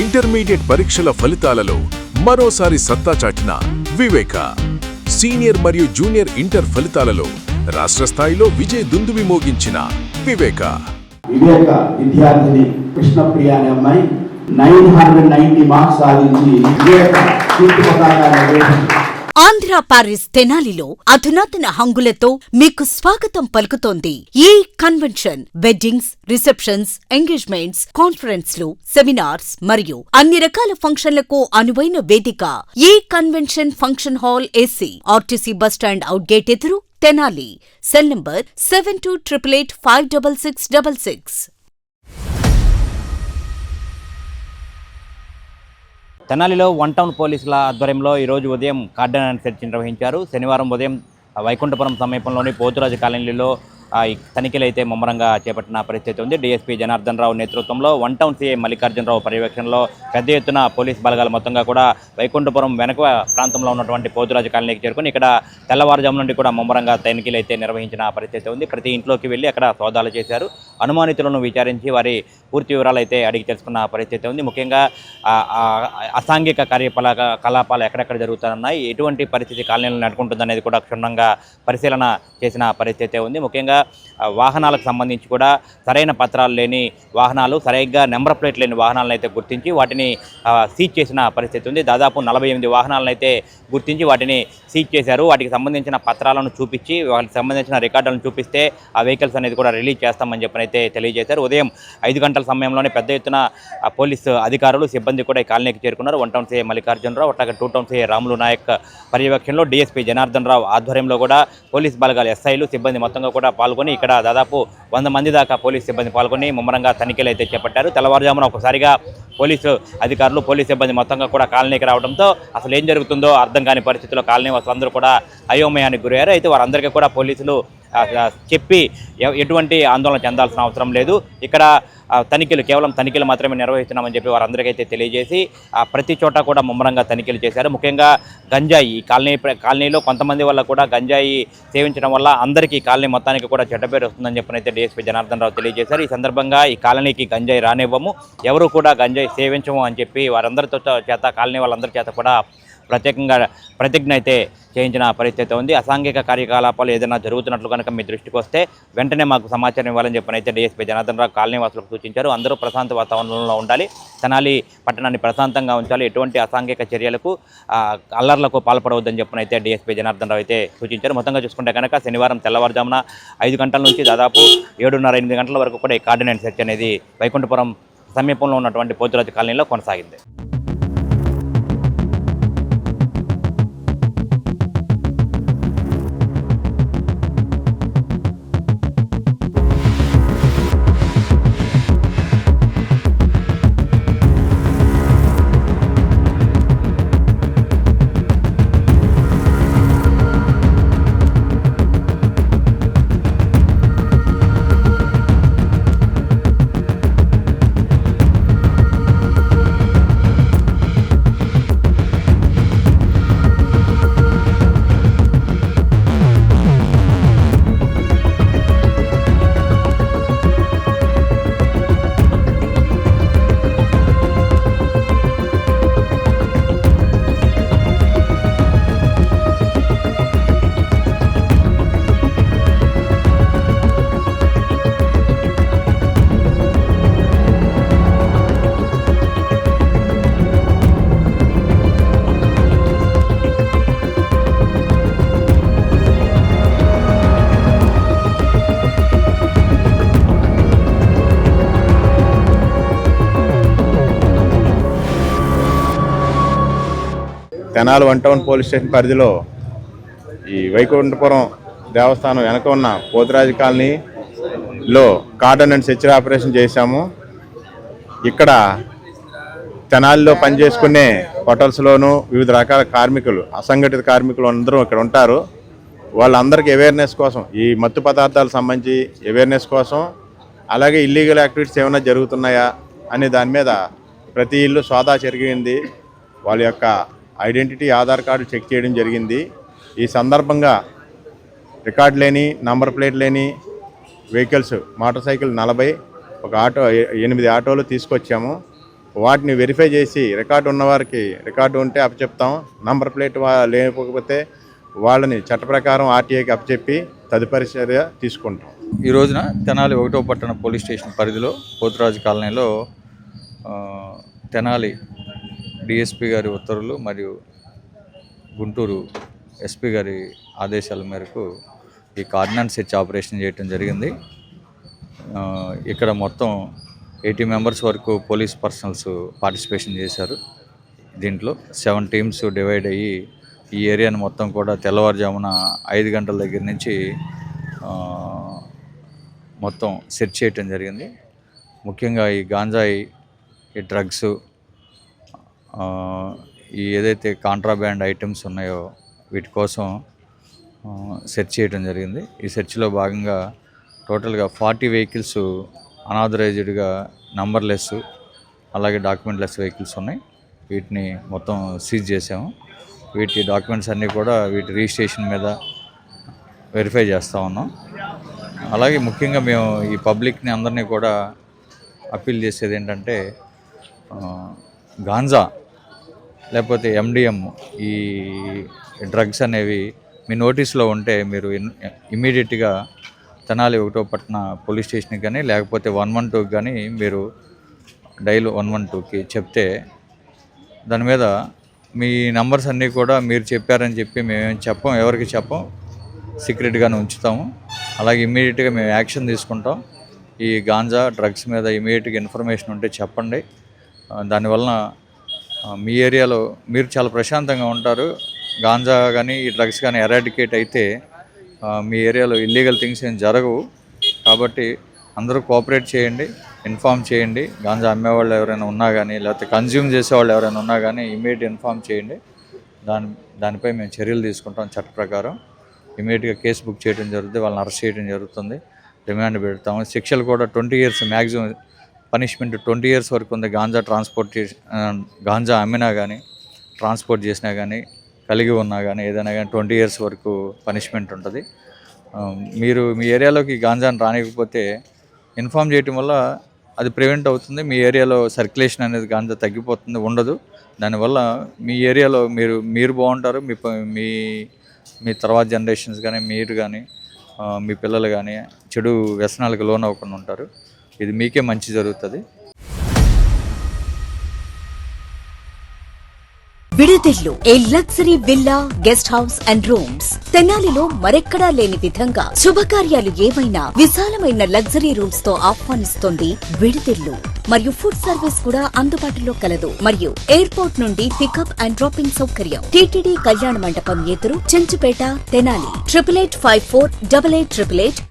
Intermediate పరీక్షల ఫలితాలలో మరోసారి సత్తా చాటిన వివేక. సీనియర్ మరియు జూనియర్ ఇంటర్ ఫలితాలలో రాష్ట్ర స్థాయిలో విజయ దుందుబి మోగించిన వివేక విద్యార్థిని కృష్ణప్రియ అనే అమ్మాయి 990 మార్క్స్ సాధించి వివేక కీర్తి పతాకాన్ని. ఆంధ్ర పారిస్ తెనాలిలో అధునాతన హంగులతో మీకు స్వాగతం పలుకుతోంది ఈ కన్వెన్షన్. వెడ్డింగ్స్, రిసెప్షన్స్, ఎంగేజ్మెంట్స్, కాన్ఫరెన్స్లు, సెమినార్స్ మరియు అన్ని రకాల ఫంక్షన్లకు అనువైన వేదిక. ఈ convention function hall AC, RTC bus stand out gate ఎదురు, తెనాలి. Cell number 7288856666. తెనాలిలో వన్ టౌన్ పోలీసుల ఆధ్వర్యంలో ఈరోజు ఉదయం కార్డన్ సెర్చ్ నిర్వహించారు. శనివారం ఉదయం వైకుంఠపురం సమీపంలోని పోతురాజు కాలనీలో తనిఖీలు అయితే ముమ్మరంగా చేపట్టిన పరిస్థితి ఉంది. డీఎస్పీ జనార్దన్ రావు నేతృత్వంలో వన్ టౌన్ సీఐ మల్లికార్జునరావు పర్యవేక్షణలో పెద్ద ఎత్తున పోలీస్ బలగాలు మొత్తంగా కూడా వైకుంఠపురం వెనక ప్రాంతంలో ఉన్నటువంటి పోతురాజు కాలనీకి చేరుకుని ఇక్కడ తెల్లవారుజాము నుండి కూడా ముమ్మరంగా తనిఖీలు అయితే నిర్వహించిన పరిస్థితి ఉంది. ప్రతి ఇంట్లోకి వెళ్ళి అక్కడ సోదాలు చేశారు. అనుమానితులను విచారించి వారి పూర్తి వివరాలు అయితే అడిగి తెలుసుకున్న పరిస్థితి ఉంది. ముఖ్యంగా అసాంఘిక కార్యకలాపాలు ఎక్కడెక్కడ జరుగుతున్నాయి, ఎటువంటి పరిస్థితి కాలనీలను నడుకుంటుందనేది కూడా క్షుణ్ణంగా పరిశీలన చేసిన పరిస్థితి ఉంది. ముఖ్యంగా వాహనాలకు సంబంధించి కూడా సరైన పత్రాలు లేని వాహనాలు, సరిగ్గా నెంబర్ ప్లేట్ లేని వాహనాలను అయితే గుర్తించి వాటిని సీజ్ చేసిన పరిస్థితి ఉంది. దాదాపు 48 వాహనాలను అయితే గుర్తించి వాటిని సీజ్ చేశారు. వాటికి సంబంధించిన పత్రాలను చూపించి వాటికి సంబంధించిన రికార్డులను చూపిస్తే ఆ వెహికల్స్ అనేది కూడా రిలీజ్ చేస్తామని చెప్పనైతే తెలియజేశారు. ఉదయం 5 గంటల సమయంలోనే పెద్ద ఎత్తున పోలీసు అధికారులు, సిబ్బంది కూడా ఈ కాలనీకి చేరుకున్నారు. వన్ టౌన్ సీఐ మల్లికార్జునరావు, అట్లాగే 2 టౌన్ సీఐ రాములు నాయక్ పర్యవేక్షణలో డీఎస్పీ జనార్దన్ రావు ఆధ్వర్యంలో కూడా పోలీస్ బలగాలు, ఎస్ఐలు, సిబ్బంది మొత్తంగా కూడా పాల్గొని ఇక్కడ దాదాపు 100 మంది దాకా పోలీస్ సిబ్బంది పాల్గొని ముమ్మరంగా తనిఖీలు అయితే చేపట్టారు. తెల్లవారుజామున ఒకసారిగా పోలీసు అధికారులు, పోలీస్ సిబ్బంది మొత్తంగా కూడా కాలనీకి రావడంతో అసలు ఏం జరుగుతుందో అర్థం కాని పరిస్థితుల్లో కాలనీ వాసులందరూ కూడా అయోమయానికి గురయ్యారు. అయితే వారందరికీ కూడా పోలీసులు చెప్పి ఎటువంటి ఆందోళన చెందాల్సిన అవసరం లేదు, ఇక్కడ తనిఖీలు కేవలం తనిఖీలు మాత్రమే నిర్వహిస్తున్నామని చెప్పి వారందరికైతే తెలియజేసి ప్రతి చోట కూడా ముమ్మరంగా తనిఖీలు చేశారు. ముఖ్యంగా గంజాయి, ఈ కాలనీలో కొంతమంది వల్ల కూడా గంజాయి సేవించడం వల్ల అందరికీ కాలనీ మొత్తానికి కూడా చెడ్డ పేరు వస్తుందని చెప్పనైతే డీఎస్పీ జనార్దన్ రావు తెలియజేశారు. ఈ సందర్భంగా ఈ కాలనీకి గంజాయి రానివ్వము, ఎవరు కూడా గంజాయి సేవించము అని చెప్పి వారందరితో చేత, కాలనీ వాళ్ళందరి చేత కూడా ప్రత్యేకంగా ప్రతిజ్ఞ అయితే చేయించిన పరిస్థితి ఉంది. అసాంఘిక కార్యకలాపాలు ఏదైనా జరుగుతున్నట్లు కనుక మీ దృష్టికి వస్తే వెంటనే మాకు సమాచారం ఇవ్వాలని చెప్పనైతే డీఎస్పీ జనార్దన్ రావు కాలనీ వాసులకు సూచించారు. అందరూ ప్రశాంత వాతావరణంలో ఉండాలి, తెనాలి పట్టణాన్ని ప్రశాంతంగా ఉంచాలి, ఎటువంటి అసాంఘిక చర్యలకు, అల్లర్లకు పాల్పడవద్దని చెప్పనైతే డీఎస్పీ జనార్దన్ రావు అయితే సూచించారు. మొత్తంగా చూసుకుంటే కనుక శనివారం తెల్లవారుజామున 5 గంటల నుంచి దాదాపు 7:30-8 గంటల వరకు కూడా ఈ కార్డినెన్స్ సెర్చ్ అనేది వైకుంఠపురం సమీపంలో ఉన్నటువంటి పోతురాజు కాలనీలో కొనసాగింది. Tenali one town police station పరిధిలో ఈ వైకుంఠపురం దేవస్థానం వెనక ఉన్న పోతురాజు కాలనీలో కార్డన్ అండ్ సెర్చ్ ఆపరేషన్ చేశాము. ఇక్కడ తెనాలిలో పనిచేసుకునే హోటల్స్లోనూ వివిధ రకాల కార్మికులు, అసంఘటిత కార్మికులు అందరూ ఇక్కడ ఉంటారు. వాళ్ళందరికీ అవేర్నెస్ కోసం, ఈ మత్తు పదార్థాలకు సంబంధించి అవేర్నెస్ కోసం, అలాగే ఇల్లీగల్ యాక్టివిటీస్ ఏమైనా జరుగుతున్నాయా అనే దాని మీద ప్రతి ఇల్లు సోదా జరిగింది. వాళ్ళ యొక్క ఐడెంటిటీ, ఆధార్ కార్డు చెక్ చేయడం జరిగింది. ఈ సందర్భంగా రికార్డు లేని, నంబర్ ప్లేట్ లేని వెహికల్స్, మోటార్ సైకిల్ 40, ఒక ఆటో 8 ఆటోలు తీసుకొచ్చాము. వాటిని వెరిఫై చేసి రికార్డు ఉన్నవారికి రికార్డు ఉంటే అప్పచెప్తాం, నంబర్ ప్లేట్ లేకపోతే వాళ్ళని చట్ట ప్రకారం ఆర్టీఐకి అప్పచెప్పి తదుపరి చర్య తీసుకుంటాం. ఈ రోజున తెనాలి 1వ పట్టణ పోలీస్ స్టేషన్ పరిధిలో పోతురాజు కాలనీలో తెనాలి డిఎస్పీ గారి ఉత్తర్వులు మరియు గుంటూరు ఎస్పీ గారి ఆదేశాల మేరకు ఈ కార్డినెన్స్ సెర్చ్ ఆపరేషన్ చేయడం జరిగింది. ఇక్కడ మొత్తం 80 మెంబర్స్ వరకు పోలీస్ పర్సనల్స్ పార్టిసిపేషన్ చేశారు. దీంట్లో 7 టీమ్స్ డివైడ్ అయ్యి ఈ ఏరియాను మొత్తం కూడా తెల్లవారుజామున 5 గంటల దగ్గర నుంచి మొత్తం సెర్చ్ చేయటం జరిగింది. ముఖ్యంగా ఈ గాంజాయి, ఈ డ్రగ్స్, ఈ ఏదైతే కాంట్రాబ్యాండ్ ఐటమ్స్ ఉన్నాయో వీటి కోసం సెర్చ్ చేయడం జరిగింది. ఈ సెర్చ్లో భాగంగా టోటల్గా 40 వెహికల్స్ అనాథరైజ్డ్గా నంబర్లెస్, అలాగే డాక్యుమెంట్లెస్ వెహికల్స్ ఉన్నాయి. వీటిని మొత్తం సీజ్ చేసాము. వీటి డాక్యుమెంట్స్ అన్నీ కూడా వీటి రిజిస్ట్రేషన్ మీద వెరిఫై చేస్తూ ఉన్నాం. అలాగే ముఖ్యంగా మేము ఈ పబ్లిక్ని అందరినీ కూడా అప్పీల్ చేసేది ఏంటంటే, గాంజా లేకపోతే ఎండిఎం, ఈ డ్రగ్స్ అనేవి మీ నోటీస్లో ఉంటే మీరు ఇమీడియట్గా తెనాలి 1వ పట్టణ పోలీస్ స్టేషన్కి కానీ లేకపోతే 112కి కానీ మీరు డైల్ 112కి చెప్తే దాని మీద మీ నంబర్స్ అన్నీ కూడా మీరు చెప్పారని చెప్పి మేమేం చెప్పం, ఎవరికి చెప్పం, సీక్రెట్గానే ఉంచుతాము. అలాగే ఇమీడియట్గా మేము యాక్షన్ తీసుకుంటాం. ఈ గాంజా, డ్రగ్స్ మీద ఇమీడియట్గా ఇన్ఫర్మేషన్ ఉంటే చెప్పండి. దానివలన మీ ఏరియాలో మీరు చాలా ప్రశాంతంగా ఉంటారు. గాంజా కానీ ఈ డ్రగ్స్ కానీ ఎరాడికేట్ అయితే మీ ఏరియాలో ఇల్లీగల్ థింగ్స్ ఏం జరగవు. కాబట్టి అందరూ కోఆపరేట్ చేయండి, ఇన్ఫామ్ చేయండి. గాంజా అమ్మేవాళ్ళు ఎవరైనా ఉన్నా కానీ లేకపోతే కన్జ్యూమ్ చేసేవాళ్ళు ఎవరైనా ఉన్నా కానీ ఇమీడియట్ ఇన్ఫామ్ చేయండి. దానిపై మేము చర్యలు తీసుకుంటాం. చట్ట ప్రకారం ఇమీడియట్గా కేసు బుక్ చేయడం జరుగుతుంది, వాళ్ళని అరెస్ట్ చేయడం జరుగుతుంది, రిమాండ్ పెడతాము. శిక్షలు కూడా 20 years మ్యాక్సిమం పనిష్మెంట్ 20 years వరకు ఉంది. గాంజా అమ్మినా కానీ, ట్రాన్స్పోర్ట్ చేసినా కానీ, కలిగి ఉన్నా కానీ, ఏదైనా కానీ 20 years వరకు పనిష్మెంట్ ఉంటుంది. మీరు మీ ఏరియాలోకి గాంజాని రానికపోతే ఇన్ఫామ్ చేయటం వల్ల అది ప్రివెంట్ అవుతుంది. మీ ఏరియాలో సర్క్యులేషన్ అనేది గాంజా తగ్గిపోతుంది, ఉండదు. దానివల్ల మీ ఏరియాలో మీరు బాగుంటారు, మీ తర్వాత జనరేషన్స్ కానీ, మీరు కానీ, మీ పిల్లలు కానీ చెడు వ్యసనాలకు లోన్ అవ్వకుండా ఉంటారు. ఇది మీకే మంచి జరుగుతుంది. విడుదెల్లు a luxury villa, guest house and rooms. తెనాలిలో మరెక్కడా లేని విధంగా శుభకార్యాలు ఏమైనా విశాలమైన లగ్జరీ రూమ్స్ తో ఆహ్వానిస్తోంది విడుదెల్లు. మరియు ఫుడ్ సర్వీస్ కూడా అందుబాటులో కలదు. మరియు ఎయిర్పోర్ట్ నుండి పికప్ అండ్ డ్రాపింగ్ సౌకర్యం. టీటీడీ కళ్యాణ మండపం ఎదురు, చెంచుపేట, తెనాలి. 88548888